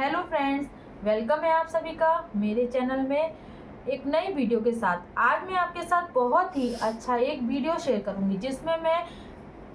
Hello friends, welcome है आप सभी का मेरे चैनल में एक नई वीडियो के साथ। आज मैं आपके साथ बहुत ही अच्छा एक वीडियो शेयर करूंगी जिसमें मैं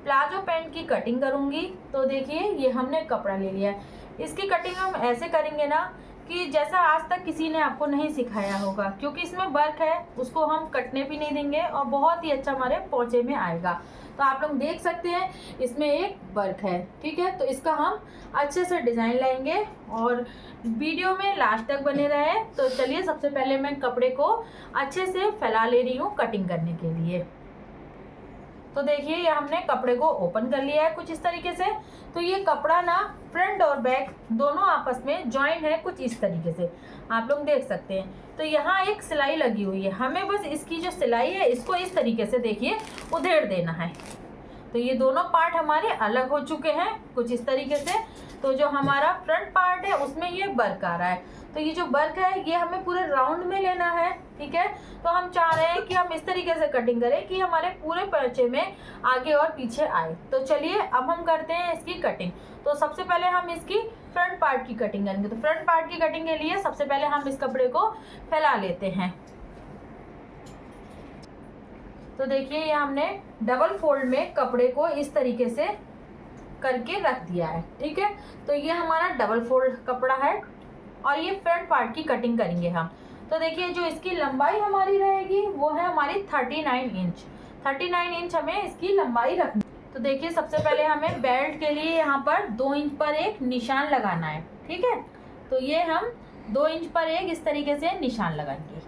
प्लाजो पैंट की कटिंग करूंगी। तो देखिए, ये हमने कपड़ा ले लिया है। इसकी कटिंग हम ऐसे करेंगे ना कि जैसा आज तक किसी ने आपको नहीं सिखाया होगा, क्योंकि इसमें वर्क है, उसको हम कटने भी नहीं देंगे और बहुत ही अच्छा हमारे पोंचे में आएगा। तो आप लोग देख सकते हैं इसमें एक वर्क है, ठीक है। तो इसका हम अच्छे से डिज़ाइन लाएंगे और वीडियो में लास्ट तक बने रहे। तो चलिए, सबसे पहले मैं कपड़े को अच्छे से फैला ले रही हूँ कटिंग करने के लिए। तो देखिए, ये हमने कपड़े को ओपन कर लिया है कुछ इस तरीके से। तो ये कपड़ा ना फ्रंट और बैक दोनों आपस में जॉइन है कुछ इस तरीके से, आप लोग देख सकते हैं। तो यहाँ एक सिलाई लगी हुई है, हमें बस इसकी जो सिलाई है इसको इस तरीके से देखिए उधेड़ देना है। तो ये दोनों पार्ट हमारे अलग हो चुके हैं कुछ इस तरीके से। तो जो हमारा फ्रंट पार्ट है उसमें ये वर्क आ रहा है। तो ये जो वर्क है ये हमें पूरे राउंड में लेना है, ठीक है। तो हम चाह रहे हैं कि हम इस तरीके से कटिंग करें कि हमारे पूरे पर्चे में आगे और पीछे आए। तो चलिए, अब हम करते हैं इसकी कटिंग। तो सबसे पहले हम इसकी फ्रंट पार्ट की कटिंग करेंगे। तो फ्रंट पार्ट की कटिंग के लिए सबसे पहले हम इस कपड़े को फैला लेते हैं। तो देखिए, ये हमने डबल फोल्ड में कपड़े को इस तरीके से करके रख दिया है, ठीक है। तो ये हमारा डबल फोल्ड कपड़ा है और ये फ्रंट पार्ट की कटिंग करेंगे हम। तो देखिए, जो इसकी लंबाई हमारी रहेगी वो है हमारी 39 इंच। 39 इंच हमें इसकी लंबाई रखनी। तो देखिए, सबसे पहले हमें बेल्ट के लिए यहाँ पर 2 इंच पर एक निशान लगाना है, ठीक है। तो ये हम 2 इंच पर एक इस तरीके से निशान लगाएंगे,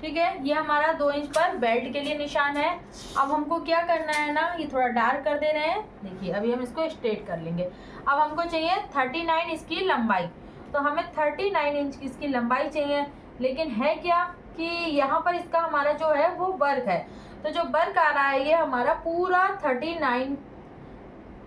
ठीक है। ये हमारा 2 इंच पर बेल्ट के लिए निशान है। अब हमको क्या करना है ना, ये थोड़ा डार्क कर दे रहे हैं। देखिए, अभी हम इसको स्ट्रेट कर लेंगे। अब हमको चाहिए 39 इसकी लंबाई। तो हमें 39 इंच की इसकी लंबाई चाहिए, लेकिन है क्या कि यहाँ पर इसका हमारा जो है वो वर्क है। तो जो वर्क आ रहा है ये हमारा पूरा 39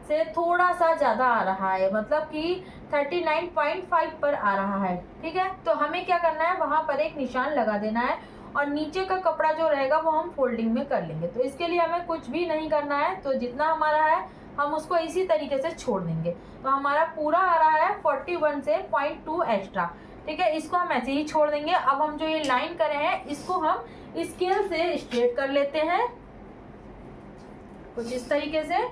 से थोड़ा सा ज़्यादा आ रहा है, मतलब कि 39.5 पर आ रहा है, ठीक है। तो हमें क्या करना है, वहाँ पर एक निशान लगा देना है और नीचे का कपड़ा जो रहेगा वो हम फोल्डिंग में कर लेंगे। तो इसके लिए हमें कुछ भी नहीं करना है। तो जितना हमारा है हम उसको इसी तरीके से छोड़ देंगे। तो हमारा पूरा आ रहा है 41 से 0.2 एक्स्ट्रा, ठीक है। इसको हम ऐसे ही छोड़ देंगे। अब हम जो ये लाइन करे हैं इसको हम स्केल से स्ट्रेट कर लेते हैं कुछ इस तरीके से।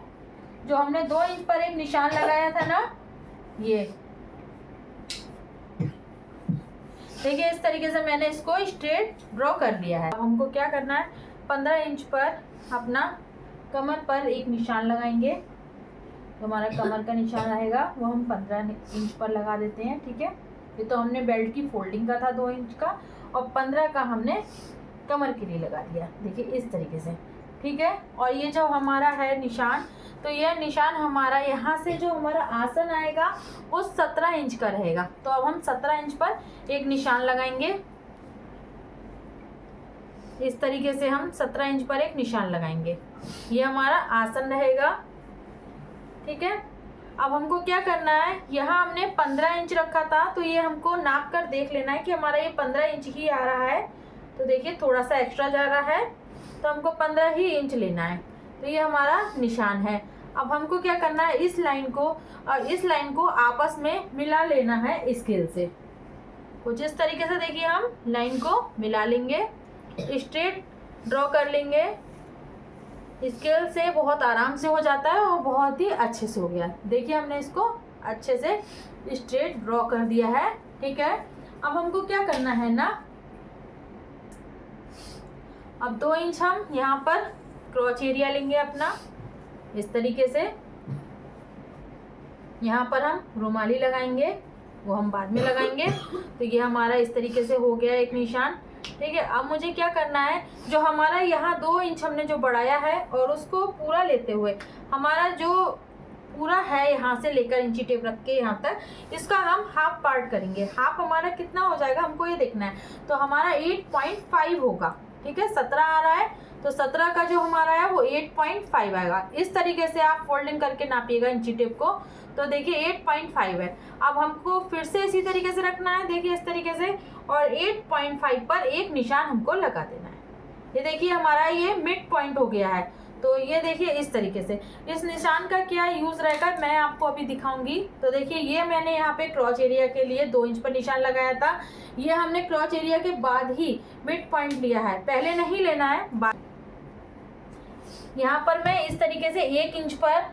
जो हमने 2 इंच पर एक निशान लगाया था ना, ये देखिए इस तरीके से मैंने इसको स्ट्रेट ड्रॉ कर लिया है। अब हमको क्या करना है, 15 इंच पर अपना कमर पर एक निशान लगाएंगे। तो हमारा कमर का निशान रहेगा वो हम 15 इंच पर लगा देते हैं, ठीक है। ये तो हमने बेल्ट की फोल्डिंग का था 2 इंच का, और 15 का हमने कमर के लिए लगा दिया, देखिए इस तरीके से, ठीक है। और ये जो हमारा है निशान, तो यह निशान हमारा यहाँ से जो हमारा आसन आएगा वो 17 इंच का रहेगा। तो अब हम 17 इंच पर एक निशान लगाएंगे। इस तरीके से हम 17 इंच पर एक निशान लगाएंगे। ये हमारा आसन रहेगा, ठीक है। अब हमको क्या करना है, यहाँ हमने 15 इंच रखा था, तो ये हमको नाप कर देख लेना है कि हमारा ये 15 इंच ही आ रहा है। तो देखिए थोड़ा सा एक्स्ट्रा जा रहा है, तो हमको 15 ही इंच लेना है। तो ये हमारा निशान है। अब हमको क्या करना है, इस लाइन को और इस लाइन को आपस में मिला लेना है स्केल से कुछ इस तरीके से। देखिए, हम लाइन को मिला लेंगे, स्ट्रेट ड्रॉ कर लेंगे। स्केल से बहुत आराम से हो जाता है और बहुत ही अच्छे से हो गया। देखिए, हमने इसको अच्छे से स्ट्रेट ड्रॉ कर दिया है, ठीक है। अब हमको क्या करना है ना, अब 2 इंच हम यहाँ पर क्रॉच एरिया लेंगे अपना इस तरीके से। यहाँ पर हम रुमाली लगाएंगे, वो हम बाद में लगाएंगे। तो ये हमारा इस तरीके से हो गया एक निशान, ठीक है। अब मुझे क्या करना है, जो हमारा यहाँ 2 इंच हमने जो बढ़ाया है और उसको पूरा लेते हुए हमारा जो पूरा है यहाँ से लेकर इंची टेप रख के यहाँ तक, इसका हम हाफ पार्ट करेंगे। हाफ हमारा कितना हो जाएगा हमको ये देखना है। तो हमारा 8.5 होगा, ठीक है। 17 आ रहा है, तो 17 का जो हमारा है वो 8.5 आएगा। इस तरीके से आप फोल्डिंग करके नापिएगा इंची टेप को। तो देखिए 8.5 है। अब हमको फिर से इसी तरीके से रखना है, देखिए इस तरीके से, और 8.5 पर एक निशान हमको लगा देना है। ये देखिए हमारा ये मिड पॉइंट हो गया है। तो ये देखिए इस तरीके से। इस निशान का क्या यूज़ रहेगा मैं आपको अभी दिखाऊंगी। तो देखिए ये मैंने यहाँ पे क्रॉच एरिया के लिए 2 इंच पर निशान लगाया था। ये हमने क्रॉच एरिया के बाद ही मिड पॉइंट लिया है, पहले नहीं लेना है। यहाँ पर मैं इस तरीके से 1 इंच पर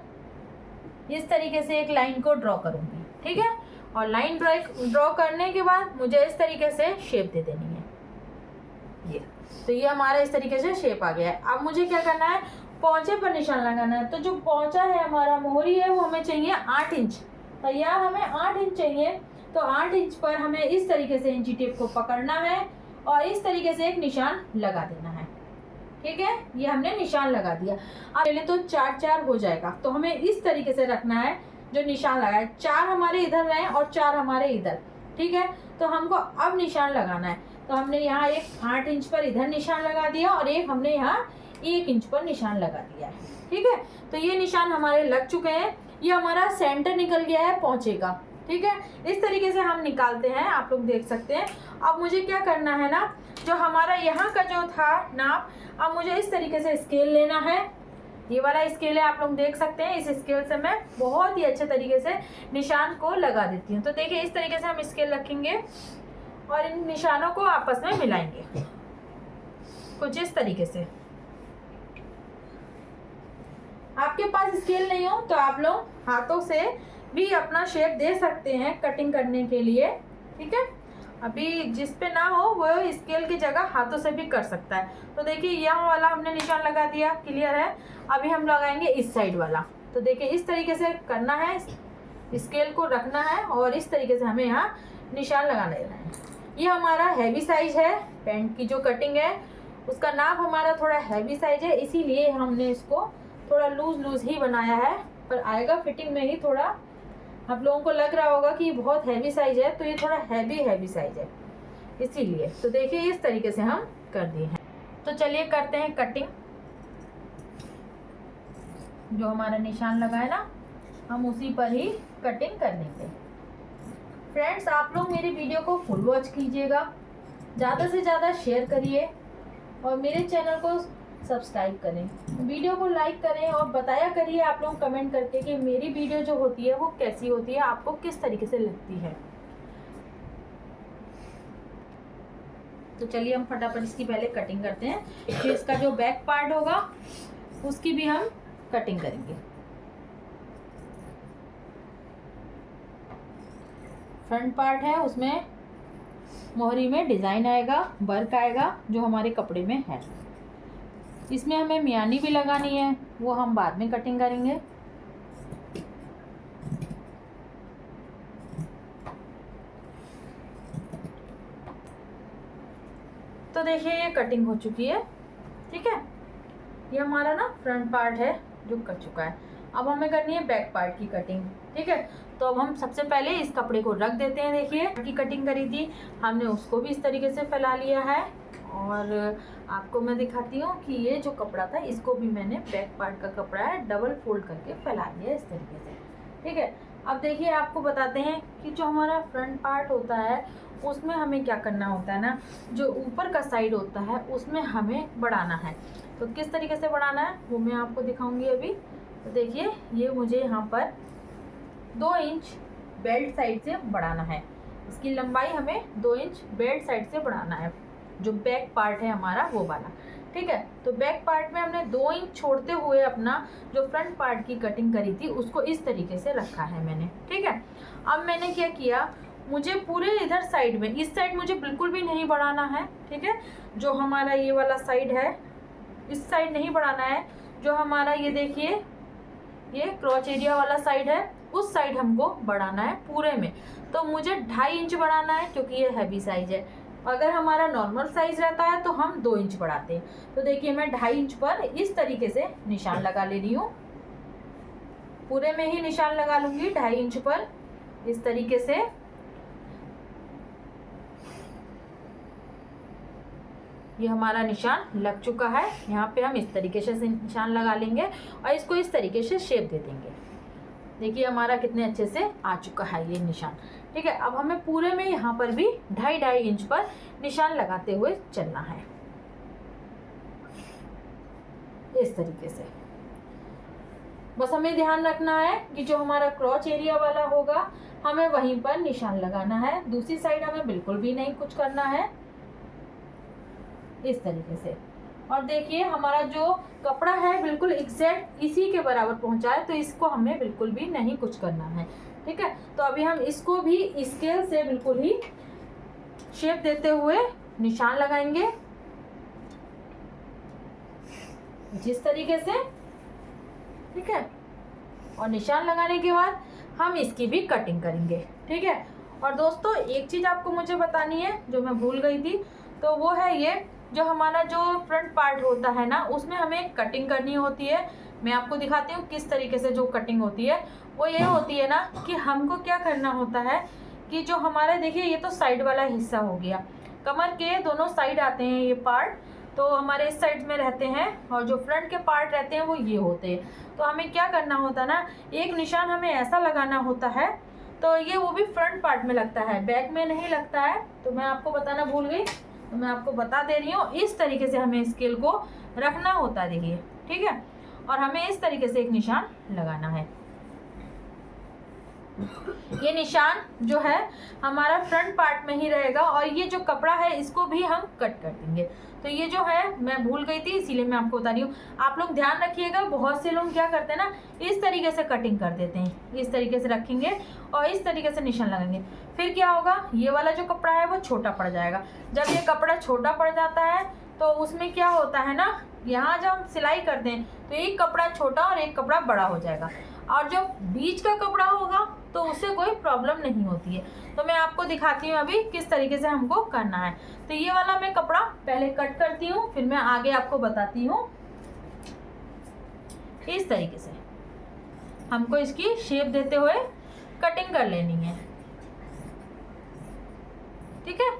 इस तरीके से एक लाइन को ड्रॉ करूँगी, ठीक है। और लाइन ड्रॉ करने के बाद मुझे इस तरीके से शेप दे देनी है ये। तो ये हमारा इस तरीके से शेप आ गया है। अब मुझे क्या करना है, पौंचे पर निशान लगाना है। तो जो पौंचा है हमारा, मोहरी है, वो हमें चाहिए 8 इंच। तैयार हमें 8 इंच चाहिए। तो 8 इंच पर हमें इस तरीके से इंची टेप को पकड़ना है और इस तरीके से एक निशान लगा देना है, ठीक है। ये हमने निशान लगा दिया। अब पहले तो 4-4 हो जाएगा, तो हमें इस तरीके से रखना है। जो निशान लगाए 4 हमारे इधर रहे और 4 हमारे इधर, ठीक है। तो हमको अब निशान लगाना है। तो हमने यहाँ एक 8 इंच पर इधर निशान लगा दिया और एक हमने यहाँ 1 इंच पर निशान लगा दिया है, ठीक है। तो ये निशान हमारे लग चुके हैं। ये हमारा सेंटर निकल गया है पौंचे का, ठीक है। इस तरीके से हम निकालते हैं, आप लोग देख सकते हैं। अब मुझे क्या करना है ना, जो हमारा यहाँ का जो था नाप, अब मुझे इस तरीके से स्केल लेना है। ये वाला स्केल है, आप लोग देख सकते हैं। इस स्केल से मैं बहुत ही अच्छे तरीके से निशान को लगा देती हूँ। तो देखिए इस तरीके से हम स्केल रखेंगे और इन निशानों को आपस में मिलाएंगे कुछ इस तरीके से। आपके पास स्केल नहीं हो तो आप लोग हाथों से भी अपना शेप दे सकते हैं कटिंग करने के लिए, ठीक है। अभी जिस पे ना हो वो स्केल की जगह हाथों से भी कर सकता है। तो देखिए यहाँ वाला हमने निशान लगा दिया, क्लियर है। अभी हम लगाएंगे इस साइड वाला। तो देखिए इस तरीके से करना है, स्केल को रखना है और इस तरीके से हमें यहाँ निशान लगाना है। ये हमारा हैवी साइज है, पैंट की जो कटिंग है उसका नाप हमारा थोड़ा हैवी साइज है, इसीलिए हमने इसको थोड़ा लूज ही बनाया है। पर आएगा फिटिंग में ही थोड़ा, आप लोगों को लग रहा होगा कि ये बहुत हैवी साइज है, तो ये थोड़ा हैवी साइज है इसीलिए। तो देखिए इस तरीके से हम कर दिए हैं। तो चलिए करते हैं कटिंग। जो हमारा निशान लगा है ना, हम उसी पर ही कटिंग कर लेंगे। फ्रेंड्स, आप लोग मेरी वीडियो को फुल वॉच कीजिएगा, ज़्यादा से ज़्यादा शेयर करिए और मेरे चैनल को सब्सक्राइब करें, वीडियो को लाइक करें और बताया करिए आप लोग कमेंट करके कि मेरी वीडियो जो होती है वो कैसी होती है, आपको किस तरीके से लगती है। तो चलिए हम फटाफट इसकी पहले कटिंग करते हैं, फिर इसका जो बैक पार्ट होगा उसकी भी हम कटिंग करेंगे। फ्रंट पार्ट है, उसमें मोहरी में डिज़ाइन आएगा, वर्क आएगा जो हमारे कपड़े में है। इसमें हमें मियानी भी लगानी है, वो हम बाद में कटिंग करेंगे। तो देखिए ये कटिंग हो चुकी है, ठीक है। ये हमारा ना फ्रंट पार्ट है जो कट चुका है। अब हमें करनी है बैक पार्ट की कटिंग, ठीक है। तो अब हम सबसे पहले इस कपड़े को रख देते हैं। देखिए की कटिंग करी थी हमने, उसको भी इस तरीके से फैला लिया है और आपको मैं दिखाती हूँ कि ये जो कपड़ा था इसको भी मैंने, बैक पार्ट का कपड़ा है, डबल फोल्ड करके फैला दिया इस तरीके से, ठीक है। अब देखिए आपको बताते हैं कि जो हमारा फ्रंट पार्ट होता है उसमें हमें क्या करना होता है ना, जो ऊपर का साइड होता है उसमें हमें बढ़ाना है। तो किस तरीके से बढ़ाना है वो मैं आपको दिखाऊंगी अभी। तो देखिए ये मुझे यहाँ पर 2 इंच बेल्ट साइड से बढ़ाना है। इसकी लंबाई हमें 2 इंच बेल्ट साइड से बढ़ाना है, जो बैक पार्ट है हमारा वो वाला, ठीक है। तो बैक पार्ट में हमने 2 इंच छोड़ते हुए अपना जो फ्रंट पार्ट की कटिंग करी थी उसको इस तरीके से रखा है मैंने, ठीक है। अब मैंने क्या किया, मुझे पूरे इधर साइड में, इस साइड मुझे बिल्कुल भी नहीं बढ़ाना है, ठीक है। जो हमारा ये वाला साइड है इस साइड नहीं बढ़ाना है। जो हमारा ये देखिए ये क्रॉच एरिया वाला साइड है उस साइड हमको बढ़ाना है पूरे में। तो मुझे 2.5 इंच बढ़ाना है क्योंकि ये हैवी साइज है। अगर हमारा नॉर्मल साइज रहता है तो हम 2 इंच बढ़ाते हैं। तो देखिए मैं 2.5 इंच पर इस तरीके से निशान लगा ले रही हूँ, पूरे में ही निशान लगा लूंगी 2.5 इंच पर इस तरीके से। ये हमारा निशान लग चुका है। यहाँ पे हम इस तरीके से निशान लगा लेंगे और इसको इस तरीके से शेप दे देंगे। देखिए हमारा कितने अच्छे से आ चुका है ये निशान, ठीक है। अब हमें पूरे में यहाँ पर भी 2.5 इंच पर निशान लगाते हुए चलना है। इस तरीके से। बस हमें ध्यान रखना है कि जो हमारा क्रॉच एरिया वाला होगा हमें वहीं पर निशान लगाना है, दूसरी साइड हमें बिल्कुल भी नहीं कुछ करना है, इस तरीके से। और देखिए हमारा जो कपड़ा है बिल्कुल एग्जैक्ट इसी के बराबर पहुंचा है, तो इसको हमें बिल्कुल भी नहीं कुछ करना है, ठीक है। तो अभी हम इसको भी स्केल से बिल्कुल ही शेप देते हुए निशान लगाएंगे जिस तरीके से, ठीक है। और निशान लगाने के बाद हम इसकी भी कटिंग करेंगे, ठीक है। और दोस्तों एक चीज़ आपको मुझे बतानी है जो मैं भूल गई थी, तो वो है ये जो हमारा जो फ्रंट पार्ट होता है ना उसमें हमें कटिंग करनी होती है। मैं आपको दिखाती हूँ किस तरीके से जो कटिंग होती है। वो ये होती है ना कि हमको क्या करना होता है कि जो हमारा देखिए ये तो साइड वाला हिस्सा हो गया, कमर के दोनों साइड आते हैं ये पार्ट, तो हमारे इस साइड में रहते हैं, और जो फ्रंट के पार्ट रहते हैं वो ये होते हैं। तो हमें क्या करना होता है ना, एक निशान हमें ऐसा लगाना होता है, तो ये वो भी फ्रंट पार्ट में लगता है, बैक में नहीं लगता है। तो मैं आपको बताना भूल गई, तो मैं आपको बता दे रही हूँ। इस तरीके से हमें स्केल को रखना होता है, देखिए, ठीक है। और हमें इस तरीके से एक निशान लगाना है। ये निशान जो है हमारा फ्रंट पार्ट में ही रहेगा, और ये जो कपड़ा है इसको भी हम कट कर देंगे। तो ये जो है मैं भूल गई थी इसीलिए मैं आपको बता रही हूँ। आप लोग ध्यान रखिएगा, बहुत से लोग क्या करते हैं ना इस तरीके से कटिंग कर देते हैं, इस तरीके से रखेंगे और इस तरीके से निशान लगाएंगे। फिर क्या होगा, ये वाला जो कपड़ा है वो छोटा पड़ जाएगा। जब ये कपड़ा छोटा पड़ जाता है तो उसमें क्या होता है ना, यहाँ जब हम सिलाई करते हैं तो एक कपड़ा छोटा और एक कपड़ा बड़ा हो जाएगा, और जो बीच का कपड़ा होगा तो उससे कोई प्रॉब्लम नहीं होती है। तो मैं आपको दिखाती हूँ अभी किस तरीके से हमको करना है। तो ये वाला मैं कपड़ा पहले कट करती हूँ, फिर मैं आगे आपको बताती हूँ। इस तरीके से हमको इसकी शेप देते हुए कटिंग कर लेनी है, ठीक है।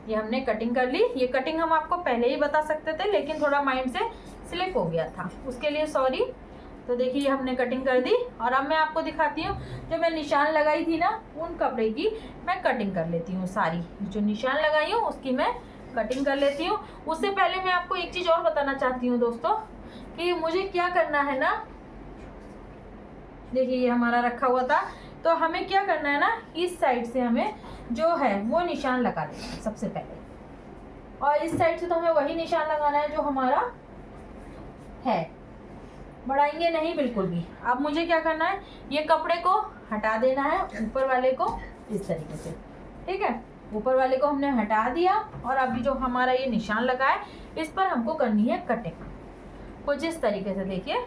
ये हमने कटिंग कर ली। ये कटिंग हम आपको पहले ही बता सकते थे, लेकिन थोड़ा माइंड से स्लिप हो गया था, उसके लिए सॉरी। तो देखिए हमने कटिंग कर दी, और अब मैं आपको दिखाती हूँ जो मैं निशान लगाई थी ना उन कपड़े की मैं कटिंग कर लेती हूँ। सारी जो निशान लगाई हूँ उसकी मैं कटिंग कर लेती हूँ। उससे पहले मैं आपको एक चीज़ और बताना चाहती हूँ दोस्तों, कि मुझे क्या करना है ना, देखिए ये हमारा रखा हुआ था, तो हमें क्या करना है ना, इस साइड से हमें जो है वो निशान लगा देना है सबसे पहले, और इस साइड से तो हमें वही निशान लगाना है जो हमारा है, बढ़ाएंगे नहीं बिल्कुल भी। अब मुझे क्या करना है, ये कपड़े को हटा देना है ऊपर वाले को इस तरीके से, ठीक है। ऊपर वाले को हमने हटा दिया, और अभी जो हमारा ये निशान लगा है इस पर हमको करनी है कटिंग कुछ इस तरीके से। देखिए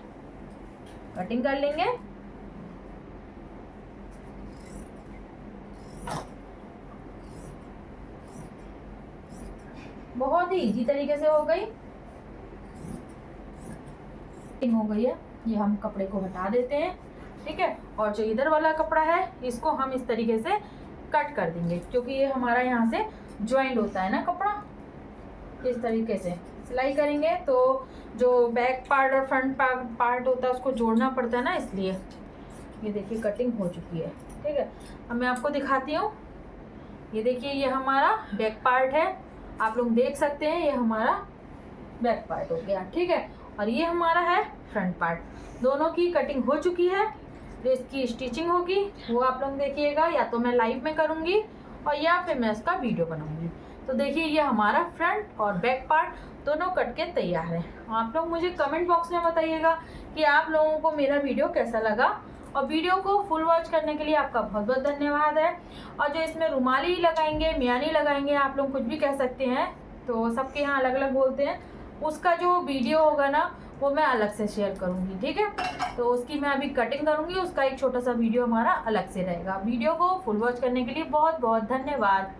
कटिंग कर लेंगे। बहुत ही इजी तरीके से हो गई, हो गई है। ये हम कपड़े को हटा देते हैं, ठीक है। और जो इधर वाला कपड़ा है इसको हम इस तरीके से कट कर देंगे, क्योंकि ये हमारा यहाँ से ज्वाइंट होता है ना कपड़ा, इस तरीके से सिलाई करेंगे तो जो बैक पार्ट और फ्रंट पार्ट होता है उसको जोड़ना पड़ता है ना, इसलिए। ये देखिए कटिंग हो चुकी है, ठीक है। अब मैं आपको दिखाती हूँ। ये देखिए ये हमारा बैक पार्ट है, आप लोग देख सकते हैं, ये हमारा बैक पार्ट हो गया, ठीक है। और ये हमारा है फ्रंट पार्ट। दोनों की कटिंग हो चुकी है। जो इसकी स्टिचिंग होगी वो आप लोग देखिएगा, या तो मैं लाइव में करूँगी और या फिर मैं इसका वीडियो बनाऊँगी। तो देखिए ये हमारा फ्रंट और बैक पार्ट दोनों कट के तैयार है। आप लोग मुझे कमेंट बॉक्स में बताइएगा कि आप लोगों को मेरा वीडियो कैसा लगा, और वीडियो को फुल वॉच करने के लिए आपका बहुत बहुत धन्यवाद है। और जो इसमें रुमाली लगाएंगे, मियानी लगाएंगे, आप लोग कुछ भी कह सकते हैं, तो सबके यहाँ अलग अलग बोलते हैं, उसका जो वीडियो होगा ना वो मैं अलग से शेयर करूँगी, ठीक है। तो उसकी मैं अभी कटिंग करूँगी, उसका एक छोटा सा वीडियो हमारा अलग से रहेगा। वीडियो को फुल वॉच करने के लिए बहुत बहुत धन्यवाद।